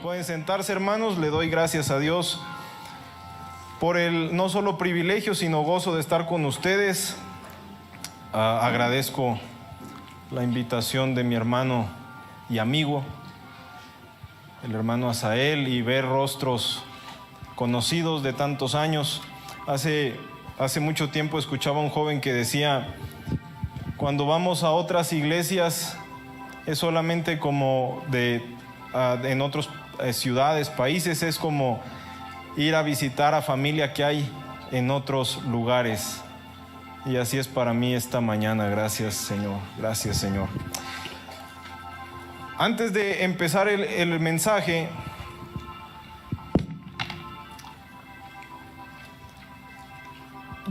Pueden sentarse, hermanos. Le doy gracias a Dios por el no solo privilegio, sino gozo de estar con ustedes. Agradezco la invitación de mi hermano y amigo, el hermano Asael, y ver rostros conocidos de tantos años. Hace mucho tiempo escuchaba a un joven que decía: cuando vamos a otras iglesias es solamente como en otras ciudades, países, es como ir a visitar a familia que hay en otros lugares. Y así es para mí esta mañana. Gracias, Señor. Gracias, Señor. Antes de empezar el mensaje,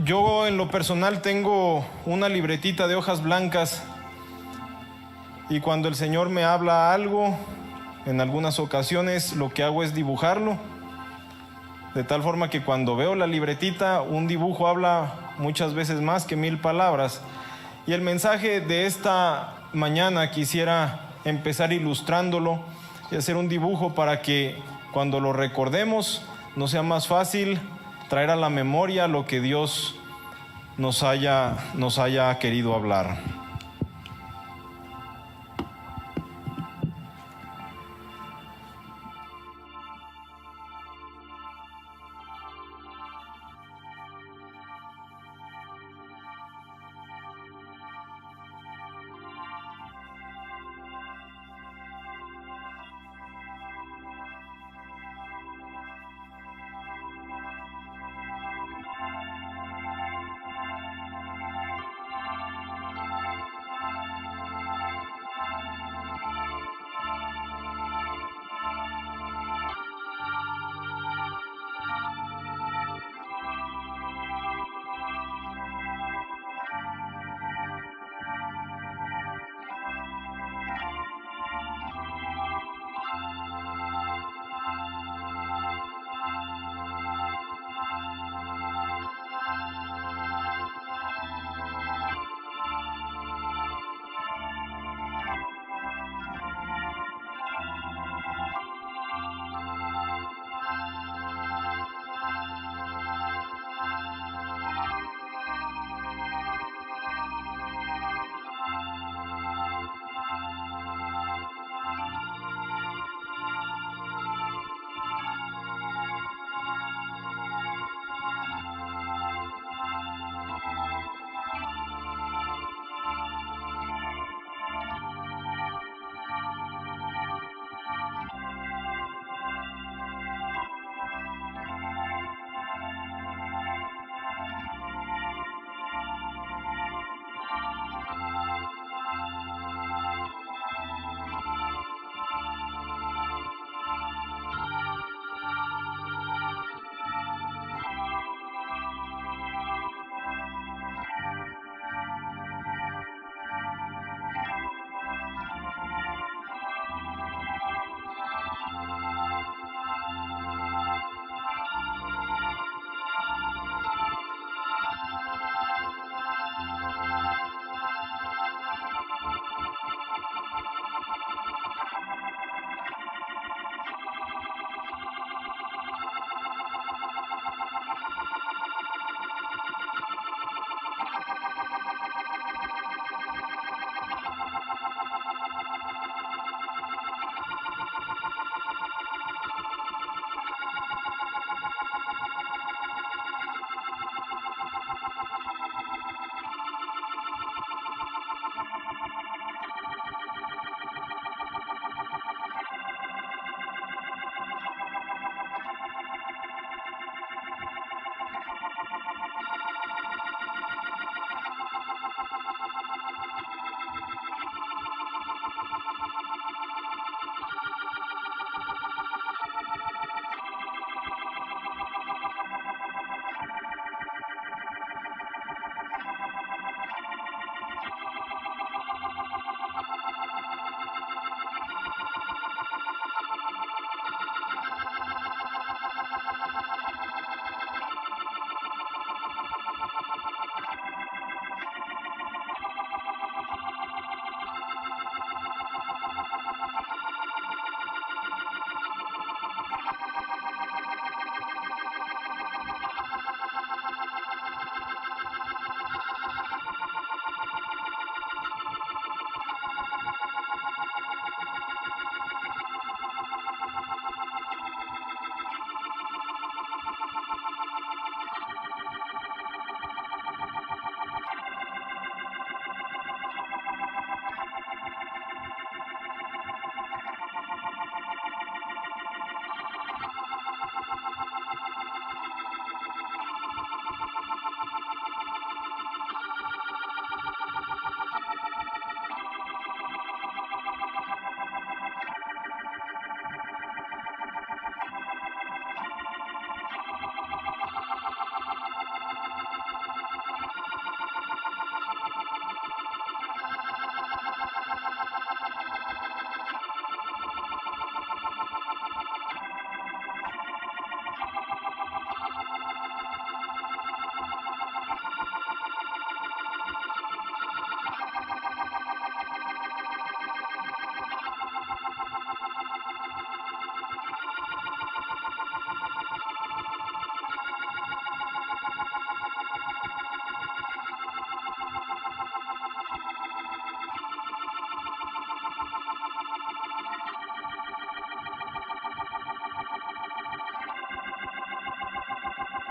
yo en lo personal tengo una libretita de hojas blancas, y cuando el Señor me habla algo, en algunas ocasiones lo que hago es dibujarlo, de tal forma que cuando veo la libretita, un dibujo habla muchas veces más que 1000 palabras. Y el mensaje de esta mañana quisiera empezar ilustrándolo y hacer un dibujo para que cuando lo recordemos nos sea más fácil traer a la memoria lo que Dios nos haya querido hablar.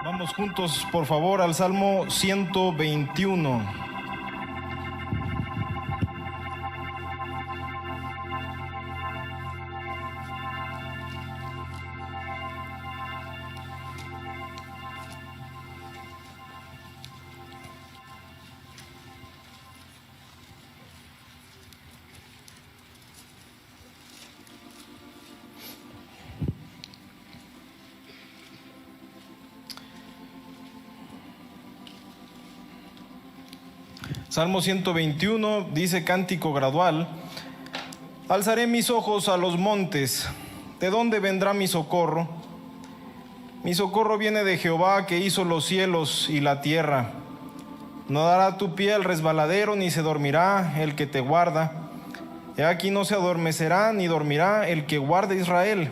Vamos juntos, por favor, al Salmo 121. Salmo 121 dice cántico gradual: alzaré mis ojos a los montes, ¿de dónde vendrá mi socorro? Mi socorro viene de Jehová, que hizo los cielos y la tierra. No dará tu pie al resbaladero, ni se dormirá el que te guarda. He aquí no se adormecerá ni dormirá el que guarda Israel.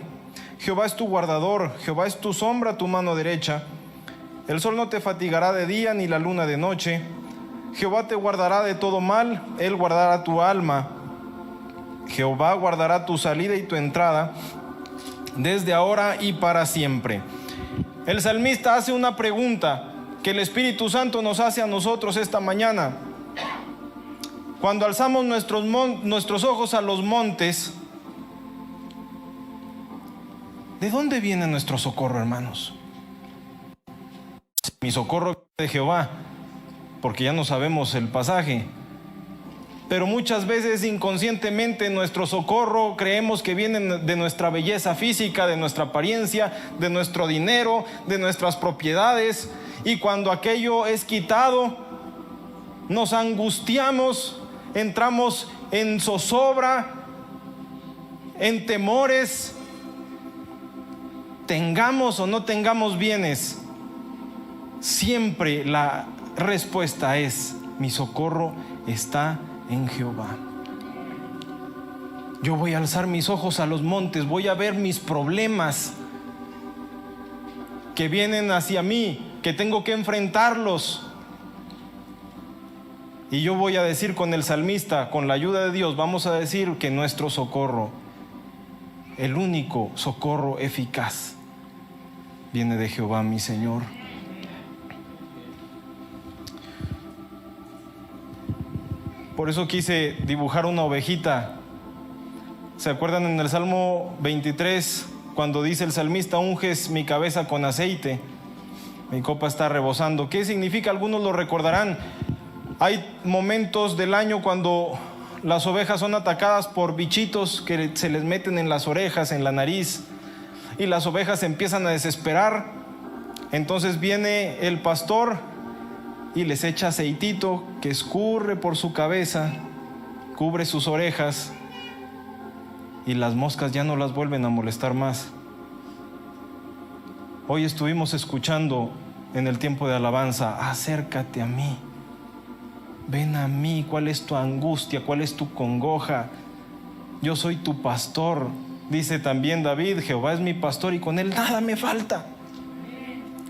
Jehová es tu guardador, Jehová es tu sombra, tu mano derecha. El sol no te fatigará de día, ni la luna de noche. Jehová te guardará de todo mal, Él guardará tu alma. Jehová guardará tu salida y tu entrada, desde ahora y para siempre. El salmista hace una pregunta que el Espíritu Santo nos hace a nosotros esta mañana. Cuando alzamos nuestros ojos a los montes, ¿de dónde viene nuestro socorro, hermanos? Mi socorro es de Jehová, porque ya no sabemos el pasaje. Pero muchas veces inconscientemente nuestro socorro creemos que viene de nuestra belleza física, de nuestra apariencia, de nuestro dinero, de nuestras propiedades. Y cuando aquello es quitado, nos angustiamos, entramos en zozobra, en temores, tengamos o no tengamos bienes. Siempre la respuesta es: mi socorro está en Jehová. Yo voy a alzar mis ojos a los montes, voy a ver mis problemas que vienen hacia mí, que tengo que enfrentarlos. Y yo voy a decir con el salmista, con la ayuda de Dios, vamos a decir que nuestro socorro, el único socorro eficaz, viene de Jehová, mi Señor. Por eso quise dibujar una ovejita. ¿Se acuerdan en el Salmo 23 cuando dice el salmista: unges mi cabeza con aceite, mi copa está rebosando? ¿Qué significa? Algunos lo recordarán. Hay momentos del año cuando las ovejas son atacadas por bichitos que se les meten en las orejas, en la nariz, y las ovejas se empiezan a desesperar. Entonces viene el pastor y les echa aceitito que escurre por su cabeza, cubre sus orejas, y las moscas ya no las vuelven a molestar más. Hoy estuvimos escuchando en el tiempo de alabanza: acércate a mí, ven a mí. ¿Cuál es tu angustia? ¿Cuál es tu congoja? Yo soy tu pastor. Dice también David: Jehová es mi pastor y con él nada me falta.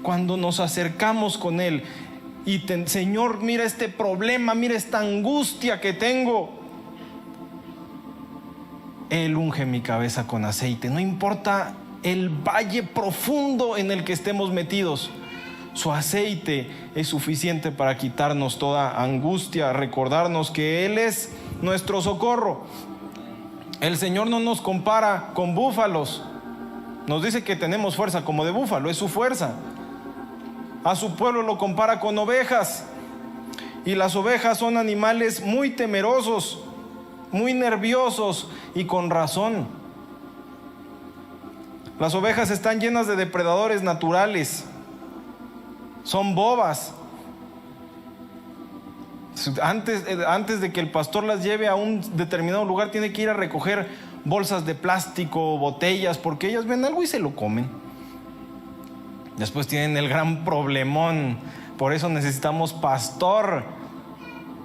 Cuando nos acercamos con él y Señor, mira este problema, mira esta angustia que tengo, Él unge mi cabeza con aceite. No importa el valle profundo en el que estemos metidos, su aceite es suficiente para quitarnos toda angustia, recordarnos que Él es nuestro socorro. El Señor no nos compara con búfalos. Nos dice que tenemos fuerza como de búfalo, es su fuerza. A su pueblo lo compara con ovejas, y las ovejas son animales muy temerosos, muy nerviosos, y con razón. Las ovejas están llenas de depredadores naturales, son bobas. Antes de que el pastor las lleve a un determinado lugar, tiene que ir a recoger bolsas de plástico, botellas, porque ellas ven algo y se lo comen. Después tienen el gran problemón. Por eso necesitamos pastor,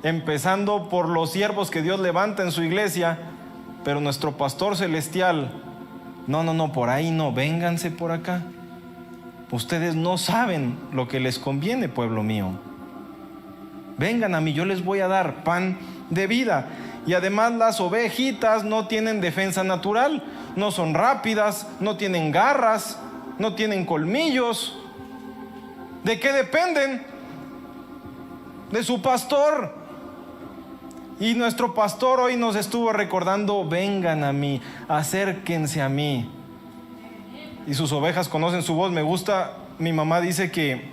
empezando por los siervos que Dios levanta en su iglesia. Pero nuestro pastor celestial: no, por ahí no, vénganse por acá. Ustedes no saben lo que les conviene, pueblo mío. Vengan a mí, yo les voy a dar pan de vida. Y además las ovejitas no tienen defensa natural, no son rápidas, no tienen garras, no tienen colmillos. ¿De qué dependen? De su pastor. Y nuestro pastor hoy nos estuvo recordando: vengan a mí, acérquense a mí. Y sus ovejas conocen su voz. Me gusta, mi mamá dice que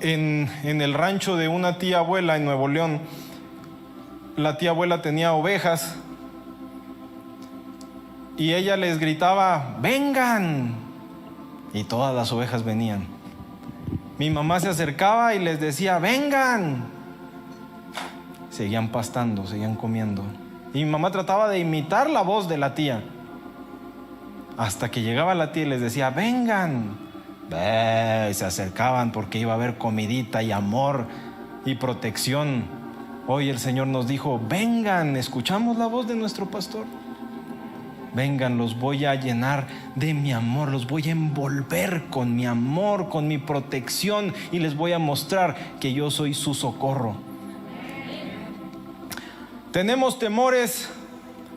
en el rancho de una tía abuela en Nuevo León, la tía abuela tenía ovejas y ella les gritaba: vengan, y todas las ovejas venían. Mi mamá se acercaba y les decía: vengan. Seguían pastando, seguían comiendo. Y mi mamá trataba de imitar la voz de la tía, hasta que llegaba la tía y les decía: vengan. Y se acercaban porque iba a haber comidita y amor y protección. Hoy el Señor nos dijo: vengan. ¿Escuchamos la voz de nuestro pastor? Vengan, los voy a llenar de mi amor, los voy a envolver con mi amor, con mi protección, y les voy a mostrar que yo soy su socorro. Tenemos temores,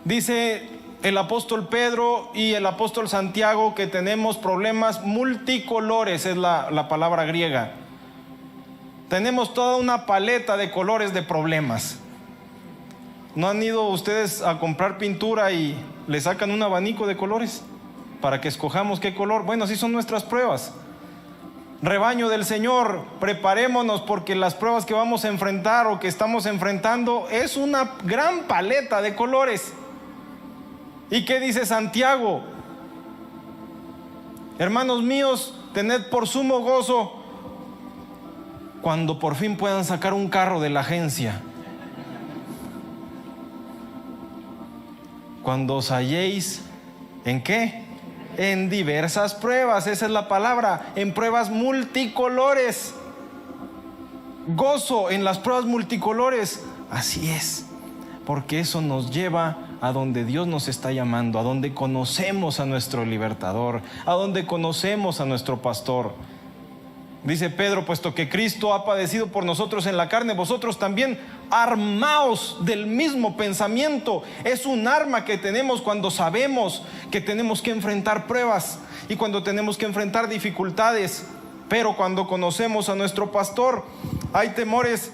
dice el apóstol Pedro y el apóstol Santiago, que tenemos problemas multicolores, es la palabra griega. Tenemos toda una paleta de colores de problemas. ¿No han ido ustedes a comprar pintura y le sacan un abanico de colores para que escojamos qué color? Bueno, así son nuestras pruebas. Rebaño del Señor, preparémonos, porque las pruebas que vamos a enfrentar o que estamos enfrentando es una gran paleta de colores. ¿Y qué dice Santiago? Hermanos míos, tened por sumo gozo cuando por fin puedan sacar un carro de la agencia, cuando os halléis ¿en qué? En diversas pruebas. Esa es la palabra, en pruebas multicolores. Gozo en las pruebas multicolores. Así es, porque eso nos lleva a donde Dios nos está llamando, a donde conocemos a nuestro libertador, a donde conocemos a nuestro pastor. Dice Pedro: puesto que Cristo ha padecido por nosotros en la carne, vosotros también armaos del mismo pensamiento. Es un arma que tenemos cuando sabemos que tenemos que enfrentar pruebas y cuando tenemos que enfrentar dificultades. Pero cuando conocemos a nuestro pastor, hay temores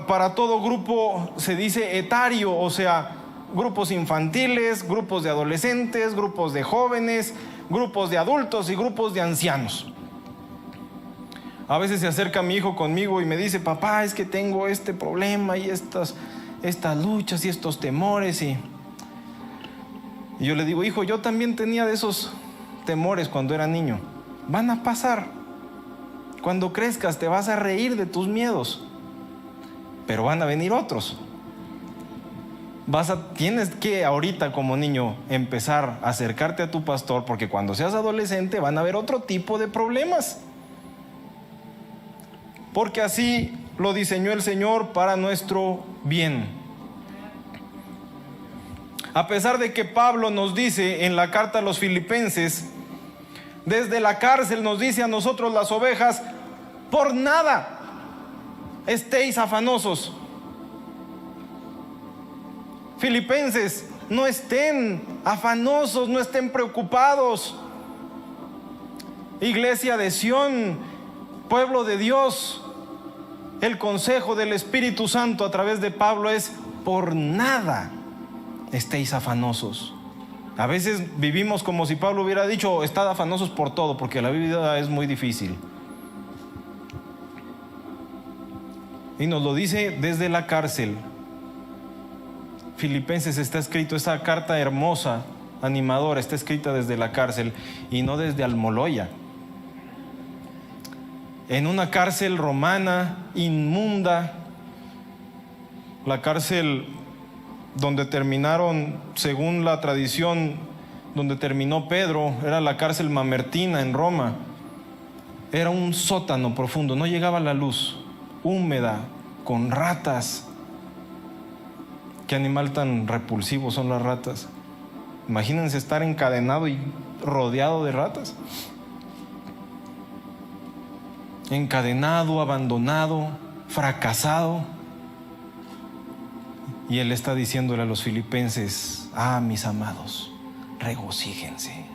para todo grupo, se dice etario, o sea, grupos infantiles, grupos de adolescentes, grupos de jóvenes, grupos de adultos y grupos de ancianos. A veces se acerca mi hijo conmigo y me dice: papá, es que tengo este problema y estas luchas y estos temores. Y yo le digo: hijo, yo también tenía de esos temores cuando era niño. Van a pasar. Cuando crezcas te vas a reír de tus miedos, pero van a venir otros. Tienes que ahorita como niño empezar a acercarte a tu pastor, porque cuando seas adolescente van a haber otro tipo de problemas. Porque así lo diseñó el Señor para nuestro bien. A pesar de que Pablo nos dice en la carta a los Filipenses, desde la cárcel nos dice a nosotros las ovejas: por nada estéis afanosos. Filipenses, no estén afanosos, no estén preocupados. Iglesia de Sión, pueblo de Dios, el consejo del Espíritu Santo a través de Pablo es: por nada estéis afanosos. A veces vivimos como si Pablo hubiera dicho: estad afanosos por todo, porque la vida es muy difícil. Y nos lo dice desde la cárcel. Filipenses está escrito, esa carta hermosa, animadora, está escrita desde la cárcel y no desde Almoloya. En una cárcel romana, inmunda, la cárcel donde terminaron, según la tradición, donde terminó Pedro, era la cárcel Mamertina en Roma. Era un sótano profundo, no llegaba la luz, húmeda, con ratas. Qué animal tan repulsivo son las ratas. Imagínense estar encadenado y rodeado de ratas. Encadenado, abandonado, fracasado. Y él está diciéndole a los filipenses: mis amados, regocíjense.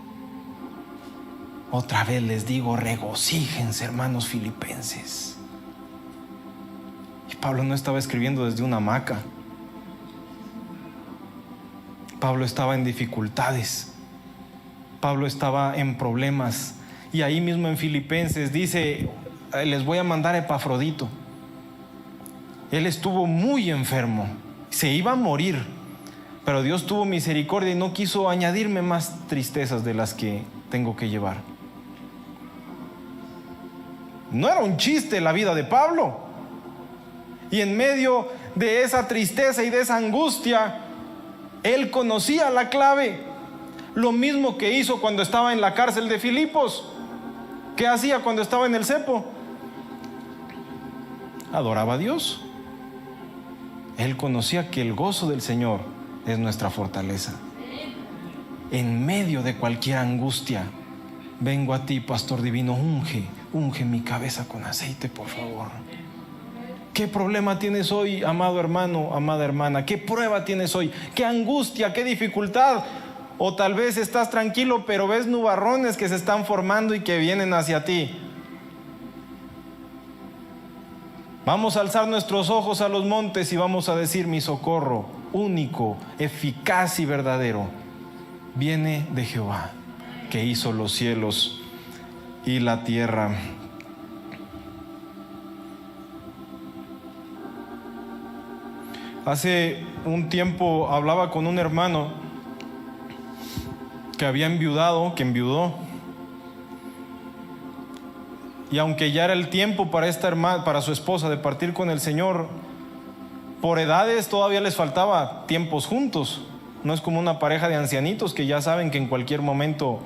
Otra vez les digo, regocíjense, hermanos filipenses. Y Pablo no estaba escribiendo desde una hamaca. Pablo estaba en dificultades. Pablo estaba en problemas. Y ahí mismo en Filipenses dice, les voy a mandar a Epafrodito. Él estuvo muy enfermo, se iba a morir, pero Dios tuvo misericordia y no quiso añadirme más tristezas de las que tengo que llevar. No era un chiste la vida de Pablo. Y en medio de esa tristeza y de esa angustia, él conocía la clave. Lo mismo que hizo cuando estaba en la cárcel de Filipos. ¿Qué hacía cuando estaba en el cepo? Adoraba a Dios. Él conocía que el gozo del Señor es nuestra fortaleza. En medio de cualquier angustia, vengo a ti, Pastor Divino, unge mi cabeza con aceite, por favor. ¿Qué problema tienes hoy, amado hermano, amada hermana? ¿Qué prueba tienes hoy? ¿Qué angustia, qué dificultad? O tal vez estás tranquilo, pero ves nubarrones que se están formando y que vienen hacia ti. Vamos a alzar nuestros ojos a los montes y vamos a decir: mi socorro único, eficaz y verdadero viene de Jehová, que hizo los cielos y la tierra. Hace un tiempo hablaba con un hermano que había enviudado, que enviudó. Y aunque ya era el tiempo para esta hermana, para su esposa, de partir con el Señor, por edades todavía les faltaba tiempos juntos. No es como una pareja de ancianitos que ya saben que en cualquier momento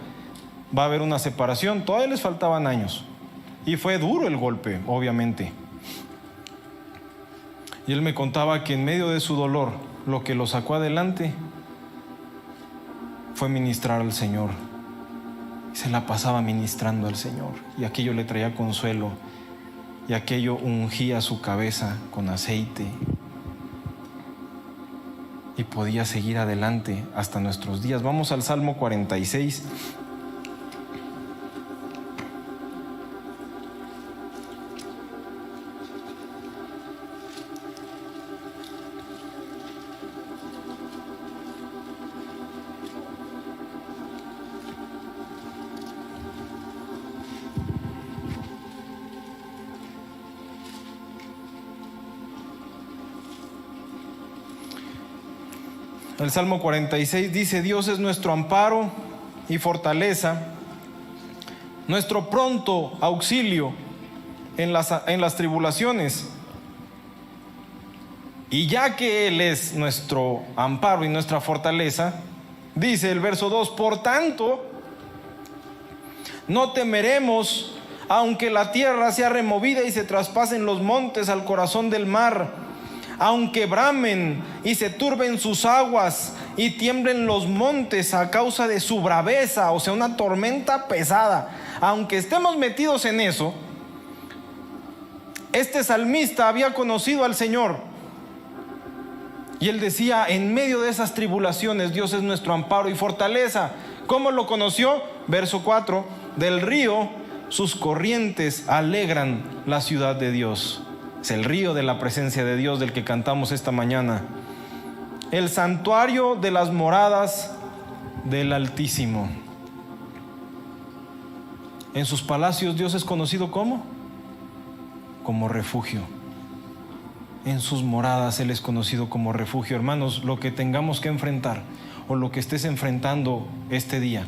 va a haber una separación. Todavía les faltaban años. Y fue duro el golpe, obviamente. Y él me contaba que en medio de su dolor, lo que lo sacó adelante fue ministrar al Señor. Se la pasaba ministrando al Señor, y aquello le traía consuelo, y aquello ungía su cabeza con aceite, y podía seguir adelante hasta nuestros días. Vamos al Salmo 46. El Salmo 46 dice: Dios es nuestro amparo y fortaleza, nuestro pronto auxilio en las tribulaciones. Y ya que Él es nuestro amparo y nuestra fortaleza, dice el verso 2: por tanto, no temeremos, aunque la tierra sea removida y se traspasen los montes al corazón del mar, aunque bramen y se turben sus aguas y tiemblen los montes a causa de su braveza, o sea, una tormenta pesada. Aunque estemos metidos en eso, este salmista había conocido al Señor, y él decía: en medio de esas tribulaciones, Dios es nuestro amparo y fortaleza. ¿Cómo lo conoció? Verso 4: del río sus corrientes alegran la ciudad de Dios. Es el río de la presencia de Dios del que cantamos esta mañana. El santuario de las moradas del Altísimo. En sus palacios Dios es conocido como refugio. En sus moradas Él es conocido como refugio. Hermanos, lo que tengamos que enfrentar o lo que estés enfrentando este día,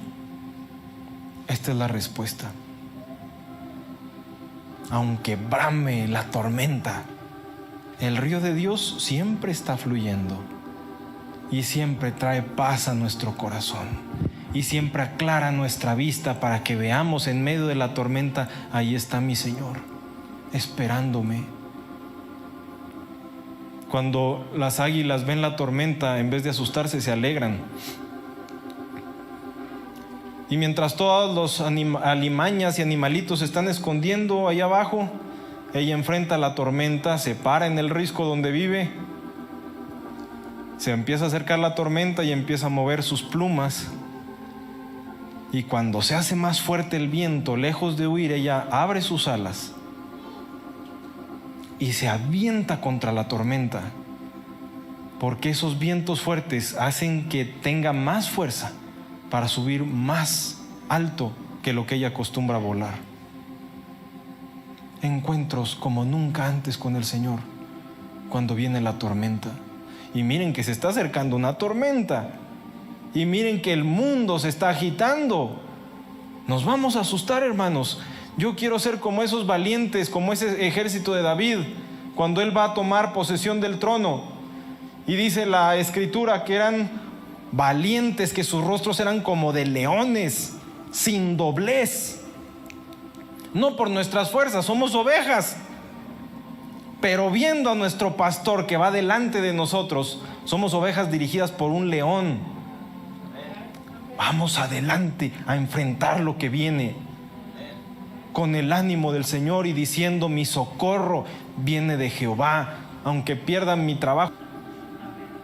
esta es la respuesta. Aunque brame la tormenta, el río de Dios siempre está fluyendo y siempre trae paz a nuestro corazón y siempre aclara nuestra vista para que veamos en medio de la tormenta: ahí está mi Señor, esperándome. Cuando las águilas ven la tormenta, en vez de asustarse, se alegran. Y mientras todos los alimañas y animalitos se están escondiendo allá abajo, ella enfrenta la tormenta, se para en el risco donde vive, se empieza a acercar la tormenta y empieza a mover sus plumas Y cuando se hace más fuerte el viento, lejos de huir, ella abre sus alas y se avienta contra la tormenta, porque esos vientos fuertes hacen que tenga más fuerza para subir más alto que lo que ella acostumbra a volar. Encuentros como nunca antes con el Señor cuando viene la tormenta. Y miren que se está acercando una tormenta. Y miren que el mundo se está agitando. Nos vamos a asustar, hermanos. Yo quiero ser como esos valientes, como ese ejército de David, cuando él va a tomar posesión del trono. Y dice la Escritura que eran valientes, que sus rostros eran como de leones, sin doblez. No por nuestras fuerzas, somos ovejas. Pero viendo a nuestro pastor que va delante de nosotros, somos ovejas dirigidas por un león. Vamos adelante a enfrentar lo que viene con el ánimo del Señor y diciendo: mi socorro viene de Jehová, aunque pierdan mi trabajo.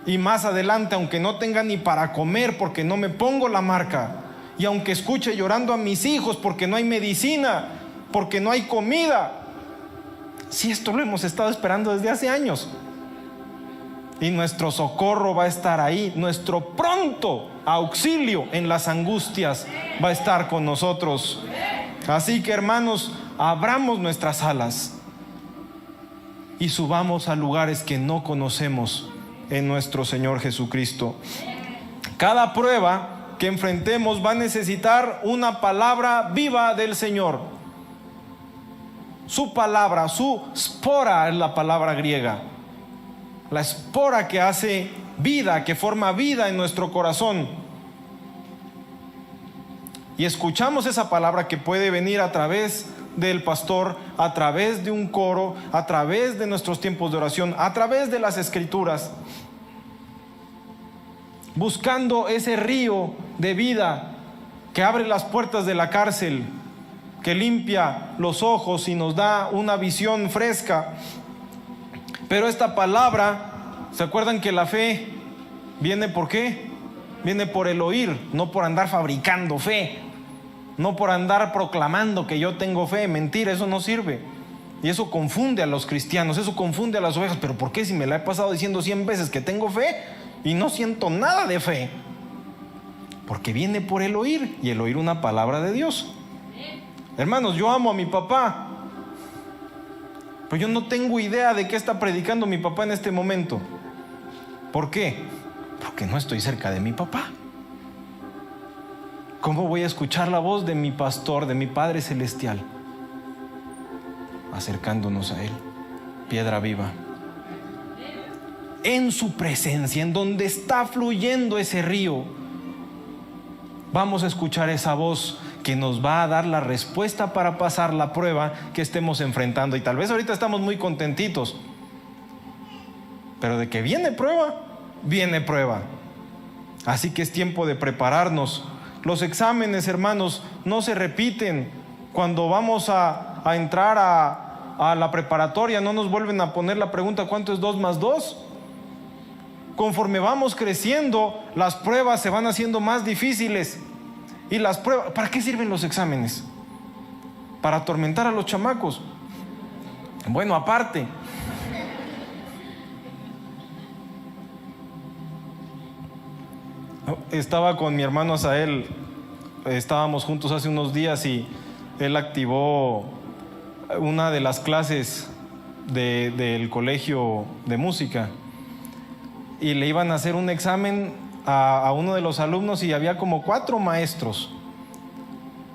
Y más adelante, aunque no tenga ni para comer porque no me pongo la marca, y aunque escuche llorando a mis hijos porque no hay medicina, porque no hay comida. Si esto lo hemos estado esperando desde hace años. Y nuestro socorro va a estar ahí, nuestro pronto auxilio en las angustias va a estar con nosotros. Así que, hermanos, abramos nuestras alas y subamos a lugares que no conocemos en nuestro Señor Jesucristo. Cada prueba que enfrentemos va a necesitar una palabra viva del Señor. Su palabra, su spora es la palabra griega. La espora que hace vida, que forma vida en nuestro corazón. Y escuchamos esa palabra que puede venir a través del pastor, a través de un coro, a través de nuestros tiempos de oración, a través de las Escrituras, buscando ese río de vida que abre las puertas de la cárcel, que limpia los ojos y nos da una visión fresca. Pero esta palabra, ¿se acuerdan que la fe viene por qué? Viene por el oír, no por andar fabricando fe, no por andar proclamando que yo tengo fe. Mentira, eso no sirve. Y eso confunde a los cristianos, eso confunde a las ovejas. ¿Pero por qué si me la he pasado diciendo 100 veces que tengo fe y no siento nada de fe? Porque viene por el oír, y el oír una palabra de Dios. Hermanos, yo amo a mi papá, pero yo no tengo idea de qué está predicando mi papá en este momento. ¿Por qué? Porque no estoy cerca de mi papá. ¿Cómo voy a escuchar la voz de mi pastor, de mi Padre Celestial? Acercándonos a Él, piedra viva. En su presencia, en donde está fluyendo ese río, vamos a escuchar esa voz que nos va a dar la respuesta para pasar la prueba que estemos enfrentando. Y tal vez ahorita estamos muy contentitos, pero de que viene prueba, viene prueba. Así que es tiempo de prepararnos. Los exámenes, hermanos, no se repiten. Cuando vamos a entrar a la preparatoria, no nos vuelven a poner la pregunta: ¿cuánto es 2 más 2? Conforme vamos creciendo, las pruebas se van haciendo más difíciles. Y las pruebas, ¿para qué sirven los exámenes? ¿Para atormentar a los chamacos? Bueno, aparte. Estaba con mi hermano Asael, estábamos juntos hace unos días y él activó una de las clases del colegio de música y le iban a hacer un examen a uno de los alumnos y había como 4 maestros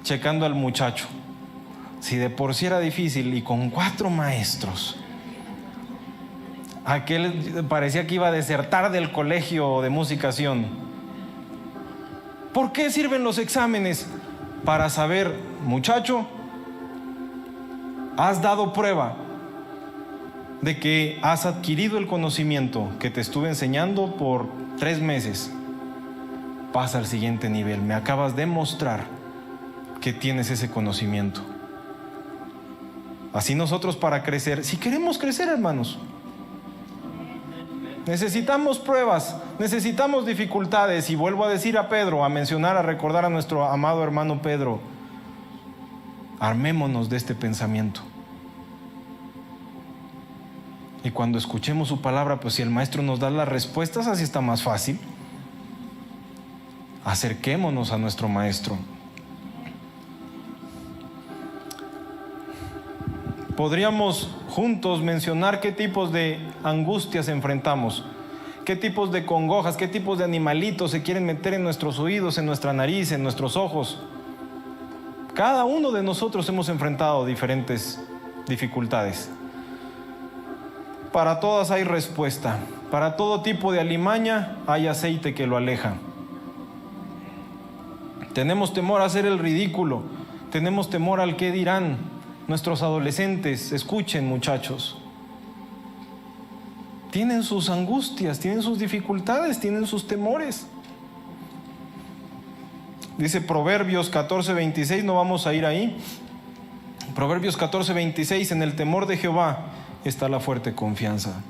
checando al muchacho. Si de por sí era difícil, y con 4 maestros, aquel parecía que iba a desertar del colegio de musicación. ¿Por qué sirven los exámenes? Para saber: muchacho, has dado prueba de que has adquirido el conocimiento que te estuve enseñando por 3 meses. Pasa al siguiente nivel. Me acabas de mostrar que tienes ese conocimiento. Así nosotros, para crecer, si queremos crecer, hermanos, Necesitamos pruebas, necesitamos dificultades. Y vuelvo a decir a Pedro, a mencionar, a recordar a nuestro amado hermano Pedro: armémonos de este pensamiento. Y cuando escuchemos su palabra, pues si el maestro nos da las respuestas, así está más fácil. Acerquémonos a nuestro maestro. Podríamos juntos mencionar qué tipos de angustias enfrentamos, qué tipos de congojas, qué tipos de animalitos se quieren meter en nuestros oídos, en nuestra nariz, en nuestros ojos. Cada uno de nosotros hemos enfrentado diferentes dificultades. Para todas hay respuesta. Para todo tipo de alimaña hay aceite que lo aleja. Tenemos temor a hacer el ridículo. Tenemos temor al qué dirán nuestros adolescentes. Escuchen, muchachos. Tienen sus angustias, tienen sus dificultades, tienen sus temores. Dice Proverbios 14:26, no vamos a ir ahí. Proverbios 14:26, en el temor de Jehová está la fuerte confianza.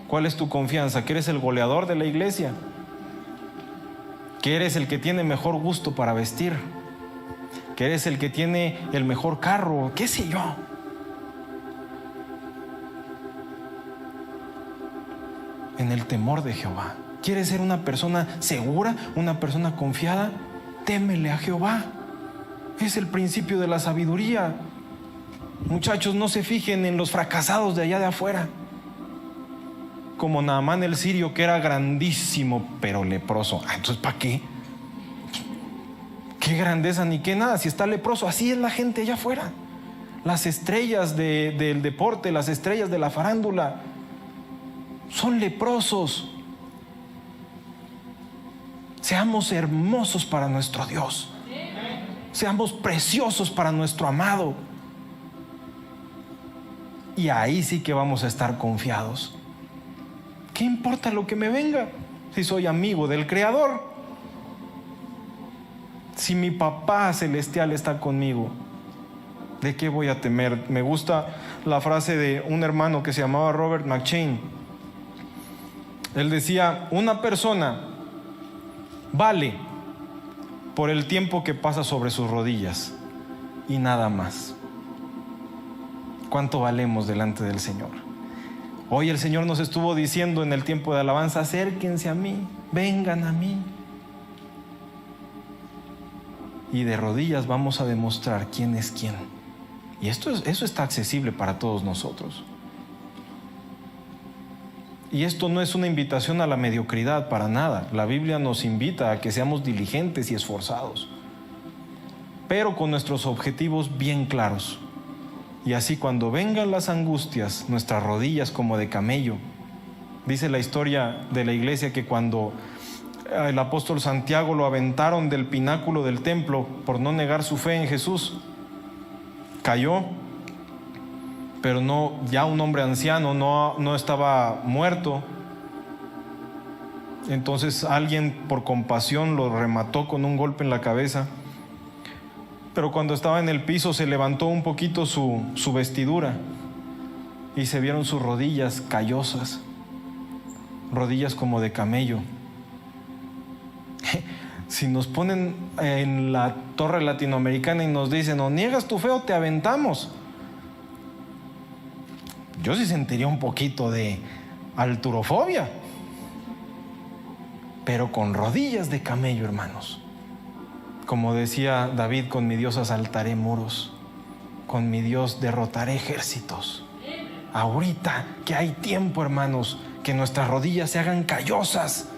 ¿Cuál es tu confianza? ¿Que eres el goleador de la iglesia? ¿Que eres el que tiene mejor gusto para vestir? ¿Que eres el que tiene el mejor carro? ¿Qué sé yo? En el temor de Jehová. ¿Quieres ser una persona segura, una persona confiada? Témele a Jehová. Es el principio de la sabiduría. Muchachos, no se fijen en los fracasados de allá de afuera. Como Naamán el sirio, que era grandísimo, pero leproso. Entonces, ¿para qué? ¿Qué grandeza ni qué nada? Si está leproso, así es la gente allá afuera. Las estrellas del deporte, las estrellas de la farándula, son leprosos. Seamos hermosos para nuestro Dios. Seamos preciosos para nuestro amado. Y ahí sí que vamos a estar confiados. ¿Qué importa lo que me venga si soy amigo del Creador? Si mi Papá Celestial está conmigo, ¿de qué voy a temer? Me gusta la frase de un hermano que se llamaba Robert McChain. Él decía: una persona vale por el tiempo que pasa sobre sus rodillas y nada más. ¿Cuánto valemos delante del Señor? Hoy el Señor nos estuvo diciendo en el tiempo de alabanza: acérquense a mí, vengan a mí. Y de rodillas vamos a demostrar quién es quién. Y eso está accesible para todos nosotros. Y esto no es una invitación a la mediocridad, para nada. La Biblia nos invita a que seamos diligentes y esforzados, pero con nuestros objetivos bien claros. Y así, cuando vengan las angustias, nuestras rodillas como de camello. Dice la historia de la iglesia que cuando el apóstol Santiago lo aventaron del pináculo del templo por no negar su fe en Jesús, cayó, pero no, ya un hombre anciano, no estaba muerto. Entonces alguien por compasión lo remató con un golpe en la cabeza. Pero cuando estaba en el piso se levantó un poquito su vestidura y se vieron sus rodillas callosas, rodillas como de camello. Si nos ponen en la torre latinoamericana y nos dicen: o niegas tu fe o te aventamos, yo sí sentiría un poquito de alturofobia, pero con rodillas de camello, hermanos. Como decía David: con mi Dios asaltaré muros, con mi Dios derrotaré ejércitos. Ahorita que hay tiempo, hermanos, que nuestras rodillas se hagan callosas,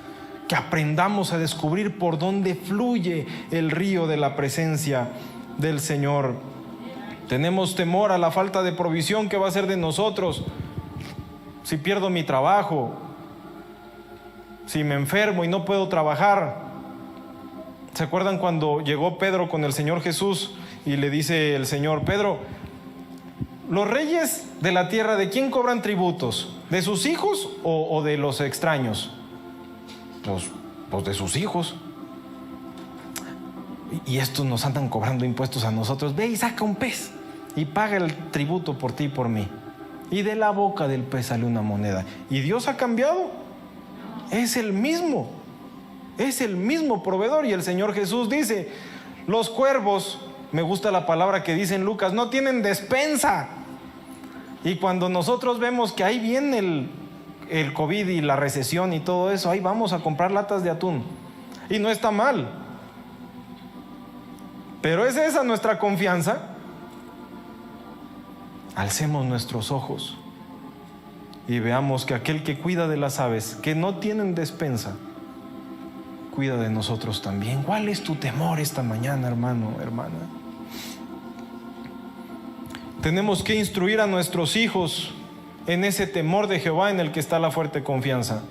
que aprendamos a descubrir por dónde fluye el río de la presencia del Señor. Tenemos temor a la falta de provisión que va a ser de nosotros. Si pierdo mi trabajo, si me enfermo y no puedo trabajar. ¿Se acuerdan cuando llegó Pedro con el Señor Jesús y le dice el Señor: Pedro, los reyes de la tierra, ¿de quién cobran tributos? ¿De sus hijos o de los extraños? Pues de sus hijos. Y estos nos andan cobrando impuestos a nosotros. Ve y saca un pez y paga el tributo por ti y por mí. y de la boca del pez sale una moneda. ¿Y Dios ha cambiado? Es el mismo proveedor. Y el Señor Jesús dice, los cuervos, me gusta la palabra que dice en Lucas, no tienen despensa. Y cuando nosotros vemos que ahí viene el COVID y la recesión y todo eso, ahí vamos a comprar latas de atún. Y no está mal. Pero ¿es esa nuestra confianza? Alcemos nuestros ojos y veamos que aquel que cuida de las aves, que no tienen despensa, cuida de nosotros también. ¿Cuál es tu temor esta mañana, hermano, hermana? Tenemos que instruir a nuestros hijos en ese temor de Jehová en el que está la fuerte confianza,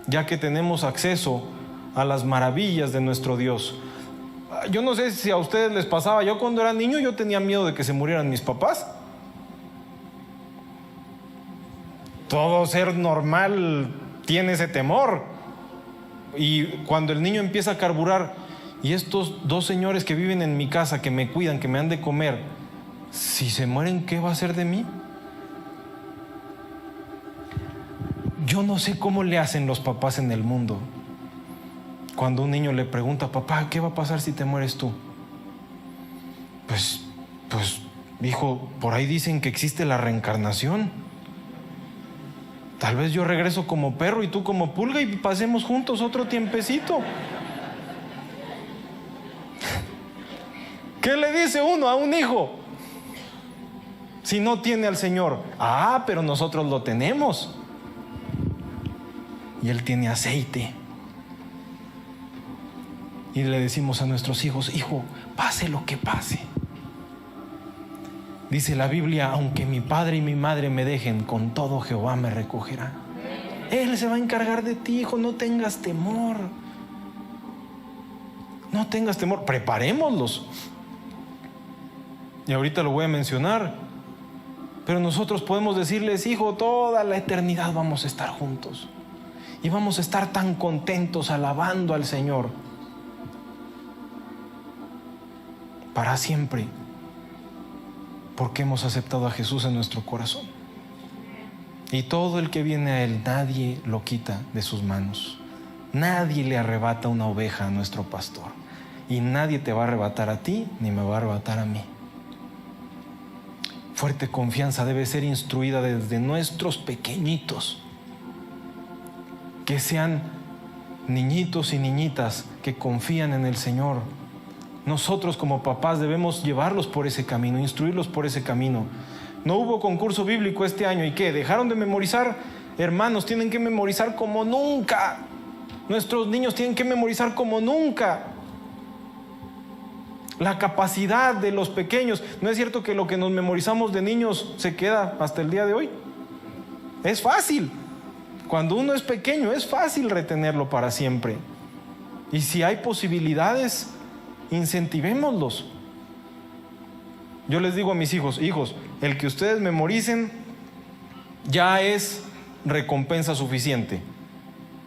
ya que tenemos acceso a las maravillas de nuestro Dios. Yo no sé si a ustedes les pasaba, yo cuando era niño yo tenía miedo de que se murieran mis papás. Todo ser normal tiene ese temor. Y cuando el niño empieza a carburar, y estos dos señores que viven en mi casa, que me cuidan, que me han de comer, si se mueren, ¿qué va a ser de mí? Yo no sé cómo le hacen los papás en el mundo. Cuando un niño le pregunta, papá, ¿qué va a pasar si te mueres tú? Pues, hijo, por ahí dicen que existe la reencarnación. Tal vez yo regreso como perro y tú como pulga y pasemos juntos otro tiempecito. ¿Qué le dice uno a un hijo si no tiene al Señor? Ah, pero nosotros lo tenemos. Y Él tiene aceite. Y le decimos a nuestros hijos, hijo, pase lo que pase. Dice la Biblia, aunque mi padre y mi madre me dejen, con todo Jehová me recogerá. Él se va a encargar de ti, hijo, no tengas temor. No tengas temor, preparémoslos. Y ahorita lo voy a mencionar. Pero nosotros podemos decirles, hijo, toda la eternidad vamos a estar juntos. Y vamos a estar tan contentos alabando al Señor. Para siempre, porque hemos aceptado a Jesús en nuestro corazón. Y todo el que viene a Él, nadie lo quita de sus manos. Nadie le arrebata una oveja a nuestro pastor. Y nadie te va a arrebatar a ti, ni me va a arrebatar a mí. Fuerte confianza debe ser instruida desde nuestros pequeñitos. Que sean niñitos y niñitas que confían en el Señor. Nosotros como papás debemos llevarlos por ese camino, instruirlos por ese camino. No hubo concurso bíblico este año, ¿y qué? ¿Dejaron de memorizar? Hermanos, tienen que memorizar como nunca. Nuestros niños tienen que memorizar como nunca. La capacidad de los pequeños. ¿No es cierto que lo que nos memorizamos de niños se queda hasta el día de hoy? Es fácil. Cuando uno es pequeño es fácil retenerlo para siempre. Y si hay posibilidades, incentivémoslos. Yo les digo a mis hijos, el que ustedes memoricen ya es recompensa suficiente,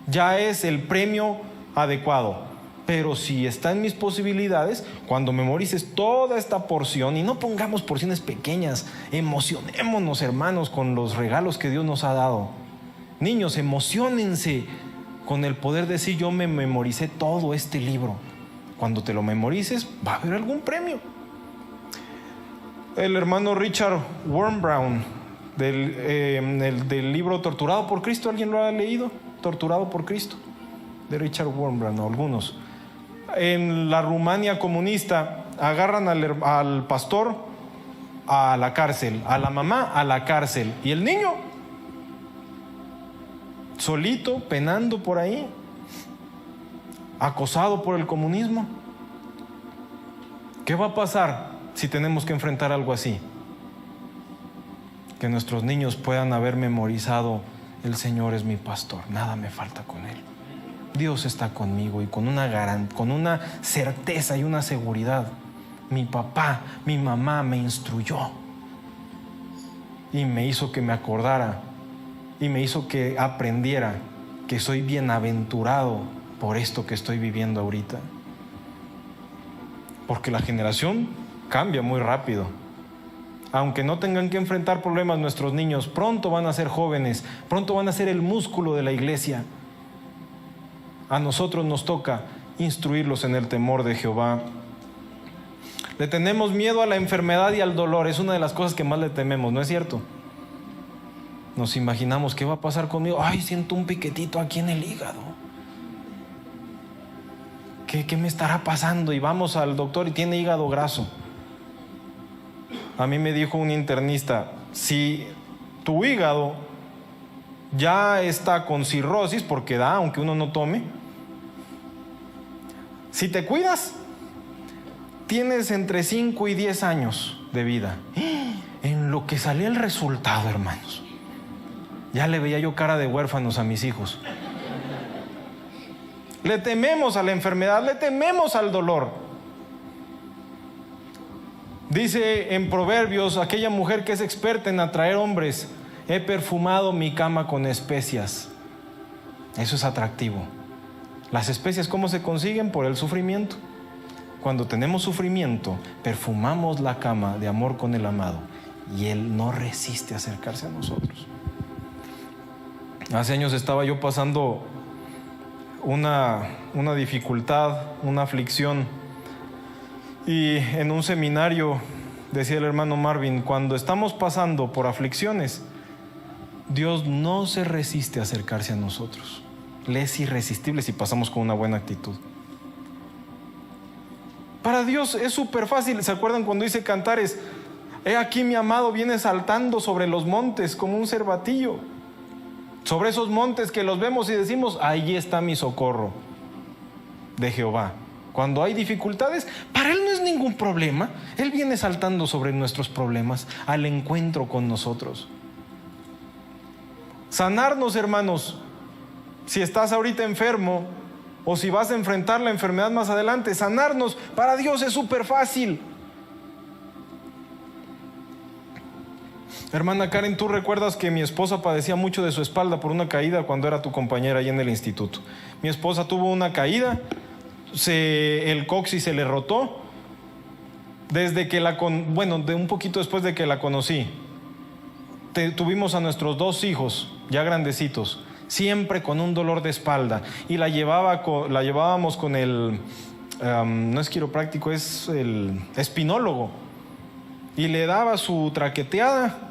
ya es el premio adecuado. Pero si está en mis posibilidades, cuando memorices toda esta porción, y no pongamos porciones pequeñas, emocionémonos, hermanos, con los regalos que Dios nos ha dado. Niños, emociónense con el poder de decir, yo me memoricé todo este libro. Cuando te lo memorices, va a haber algún premio. El hermano Richard Wurmbrand, del libro Torturado por Cristo, ¿alguien lo ha leído? Torturado por Cristo, de Richard Wurmbrand, o algunos. En la Rumania comunista, agarran al pastor a la cárcel, a la mamá a la cárcel, y el niño solito, penando por ahí, acosado por el comunismo. ¿Qué va a pasar si tenemos que enfrentar algo así? Que nuestros niños puedan haber memorizado, el Señor es mi pastor, nada me falta con Él. Dios está conmigo, y con una certeza y una seguridad. Mi papá, mi mamá me instruyó y me hizo que me acordara y me hizo que aprendiera que soy bienaventurado por esto que estoy viviendo ahorita. Porque la generación cambia muy rápido aunque no tengan que enfrentar problemas nuestros niños, pronto van a ser jóvenes, pronto van a ser el músculo de la iglesia. A nosotros nos toca instruirlos en el temor de Jehová. Le tenemos miedo a la enfermedad y al dolor, es una de las cosas que más le tememos, ¿no es cierto? Nos imaginamos, ¿qué va a pasar conmigo? Ay, siento un piquetito aquí en el hígado. ¿Qué me estará pasando? Y vamos al doctor y tiene hígado graso. A mí me dijo un internista, si tu hígado ya está con cirrosis, porque da, aunque uno no tome, si te cuidas, tienes entre 5 y 10 años de vida. En lo que salía el resultado, hermanos, ya le veía yo cara de huérfanos a mis hijos. Le tememos a la enfermedad, le tememos al dolor. Dice en Proverbios, aquella mujer que es experta en atraer hombres, he perfumado mi cama con especias. Eso es atractivo. Las especias, ¿cómo se consiguen? Por el sufrimiento. Cuando tenemos sufrimiento, perfumamos la cama de amor con el amado y Él no resiste acercarse a nosotros. Hace años estaba yo pasando una dificultad, una aflicción, y en un seminario decía el hermano Marvin, cuando estamos pasando por aflicciones, Dios no se resiste a acercarse a nosotros. Le es irresistible si pasamos con una buena actitud. Para Dios es súper fácil. ¿Se acuerdan cuando dice Cantares? He aquí mi amado viene saltando sobre los montes como un cervatillo. Sobre esos montes que los vemos y decimos, ahí está mi socorro de Jehová. Cuando hay dificultades, para Él no es ningún problema. Él viene saltando sobre nuestros problemas al encuentro con nosotros. Sanarnos, hermanos. Si estás ahorita enfermo o si vas a enfrentar la enfermedad más adelante, sanarnos para Dios es súper fácil. Hermana Karen, ¿tú recuerdas que mi esposa padecía mucho de su espalda por una caída cuando era tu compañera ahí en el instituto? Mi esposa tuvo una caída, el coxis se le rotó, de un poquito después de que la conocí. Tuvimos a nuestros 2 hijos, ya grandecitos, siempre con un dolor de espalda, y la llevábamos con el, no es quiropráctico, es el espinólogo, y le daba su traqueteada,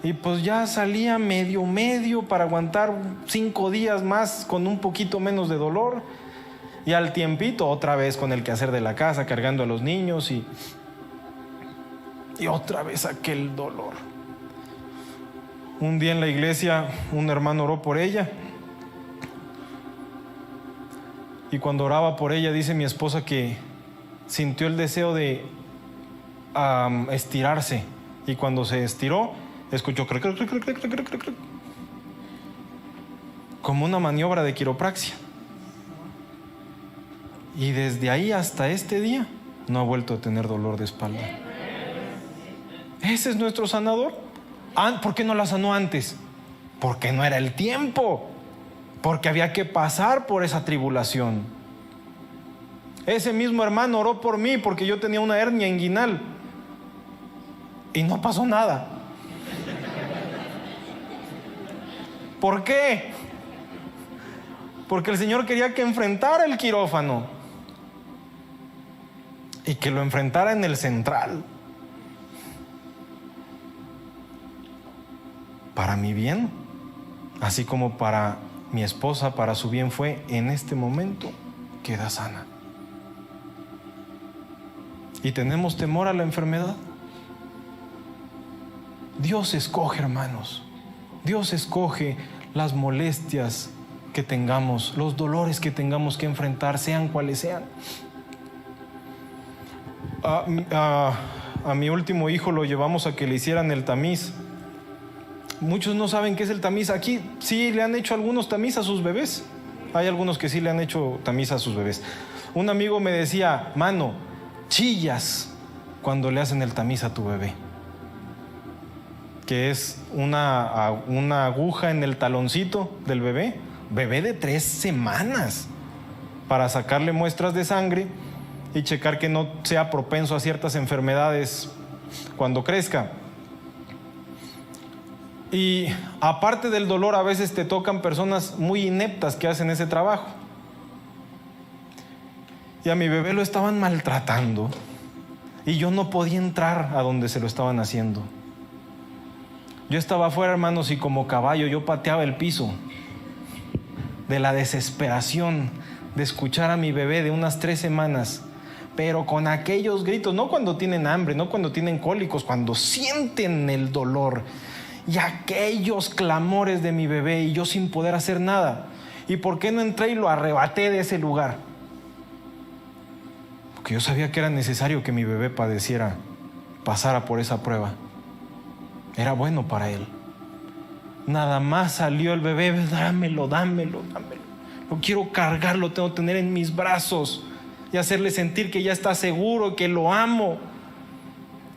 y pues ya salía medio para aguantar 5 días más con un poquito menos de dolor, y al tiempito otra vez con el quehacer de la casa, cargando a los niños, y otra vez aquel dolor. Un día en la iglesia un hermano oró por ella, y cuando oraba por ella, dice mi esposa que sintió el deseo de estirarse, y cuando se estiró escuchó como una maniobra de quiropraxia, y desde ahí hasta este día no ha vuelto a tener dolor de espalda. Ese es nuestro sanador. ¿Por qué no la sanó antes? Porque no era el tiempo, porque había que pasar por esa tribulación. Ese mismo hermano oró por mí porque yo tenía una hernia inguinal y no pasó nada. ¿Por qué? Porque el Señor quería que enfrentara el quirófano y que lo enfrentara en el central. Para mi bien, así como para mi esposa, para su bien fue, en este momento queda sana. ¿Y tenemos temor a la enfermedad? Dios escoge, hermanos. Dios escoge las molestias que tengamos, los dolores que tengamos que enfrentar, sean cuales sean. A mi último hijo lo llevamos a que le hicieran el tamiz. Muchos no saben qué es el tamiz. Aquí sí le han hecho algunos tamiz a sus bebés. Hay algunos que sí le han hecho tamiz a sus bebés. Un amigo me decía, mano, chillas cuando le hacen el tamiz a tu bebé, que es una aguja en el taloncito del bebé de 3 semanas, para sacarle muestras de sangre y checar que no sea propenso a ciertas enfermedades cuando crezca. Y aparte del dolor, a veces te tocan personas muy ineptas que hacen ese trabajo. Y a mi bebé lo estaban maltratando y yo no podía entrar a donde se lo estaban haciendo. Yo estaba afuera, hermanos, y como caballo yo pateaba el piso de la desesperación de escuchar a mi bebé de unas 3 semanas, pero con aquellos gritos, no cuando tienen hambre, no cuando tienen cólicos, cuando sienten el dolor y aquellos clamores de mi bebé y yo sin poder hacer nada. ¿Y por qué no entré y lo arrebaté de ese lugar? Porque yo sabía que era necesario que mi bebé pasara por esa prueba. Era bueno para él. Nada más salió el bebé, dámelo. Lo quiero cargar, lo tengo que tener en mis brazos y hacerle sentir que ya está seguro, que lo amo.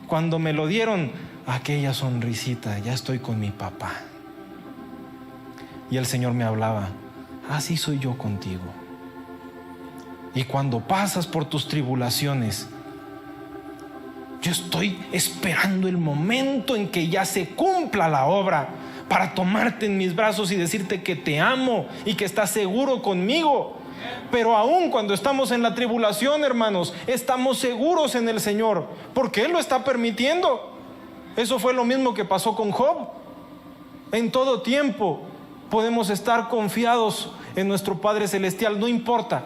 Cuando me lo dieron, aquella sonrisita, ya estoy con mi papá. Y el Señor me hablaba, así soy yo contigo. Y cuando pasas por tus tribulaciones, yo estoy esperando el momento en que ya se cumpla la obra para tomarte en mis brazos y decirte que te amo y que estás seguro conmigo. Pero aún cuando estamos en la tribulación, hermanos, estamos seguros en el Señor, porque Él lo está permitiendo. Eso fue lo mismo que pasó con Job. En todo tiempo podemos estar confiados en nuestro Padre Celestial, no importa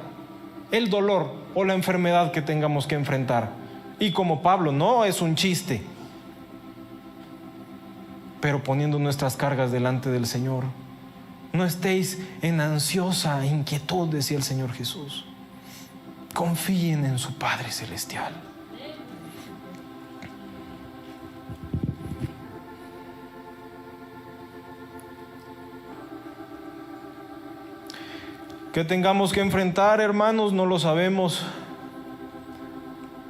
el dolor o la enfermedad que tengamos que enfrentar. Y como Pablo, no es un chiste, pero poniendo nuestras cargas delante del Señor. No estéis en ansiosa inquietud, decía el Señor Jesús. Confíen en su Padre Celestial. ¿Qué tengamos que enfrentar, hermanos? No lo sabemos.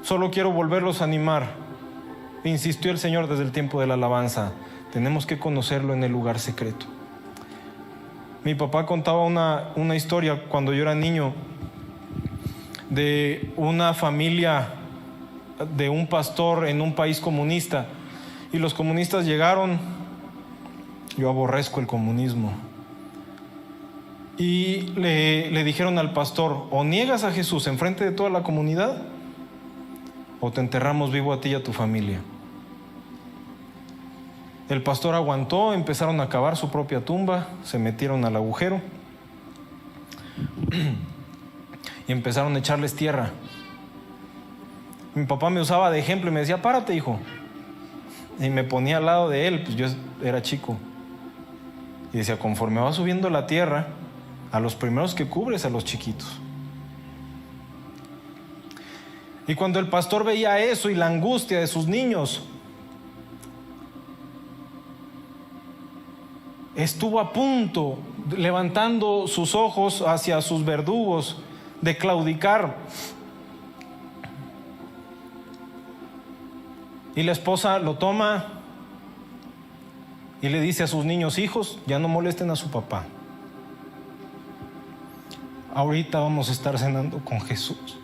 Solo quiero volverlos a animar. Insistió el Señor desde el tiempo de la alabanza. Tenemos que conocerlo en el lugar secreto. Mi papá contaba una historia cuando yo era niño de una familia de un pastor en un país comunista. Y los comunistas llegaron. Yo aborrezco el comunismo. Y le dijeron al pastor, o niegas a Jesús enfrente de toda la comunidad, o te enterramos vivo a ti y a tu familia. El pastor aguantó, empezaron a cavar su propia tumba, se metieron al agujero y empezaron a echarles tierra. Mi papá me usaba de ejemplo y me decía, párate, hijo. Y me ponía al lado de él, pues yo era chico. Y decía, conforme va subiendo la tierra, a los primeros que cubres, a los chiquitos. Y cuando el pastor veía eso y la angustia de sus niños, estuvo a punto, levantando sus ojos hacia sus verdugos, de claudicar. Y la esposa lo toma y le dice a sus niños, hijos, ya no molesten a su papá. Ahorita vamos a estar cenando con Jesús.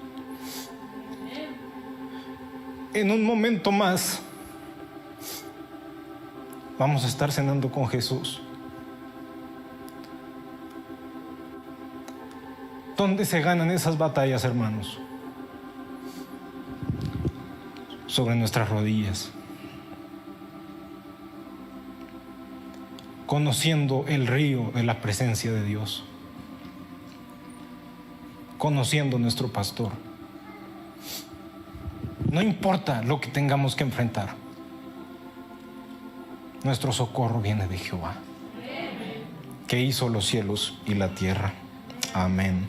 En un momento más vamos a estar cenando con Jesús. ¿Dónde se ganan esas batallas, hermanos? Sobre nuestras rodillas. Conociendo el río de la presencia de Dios. Conociendo nuestro pastor. No importa lo que tengamos que enfrentar. Nuestro socorro viene de Jehová, que hizo los cielos y la tierra. Amén.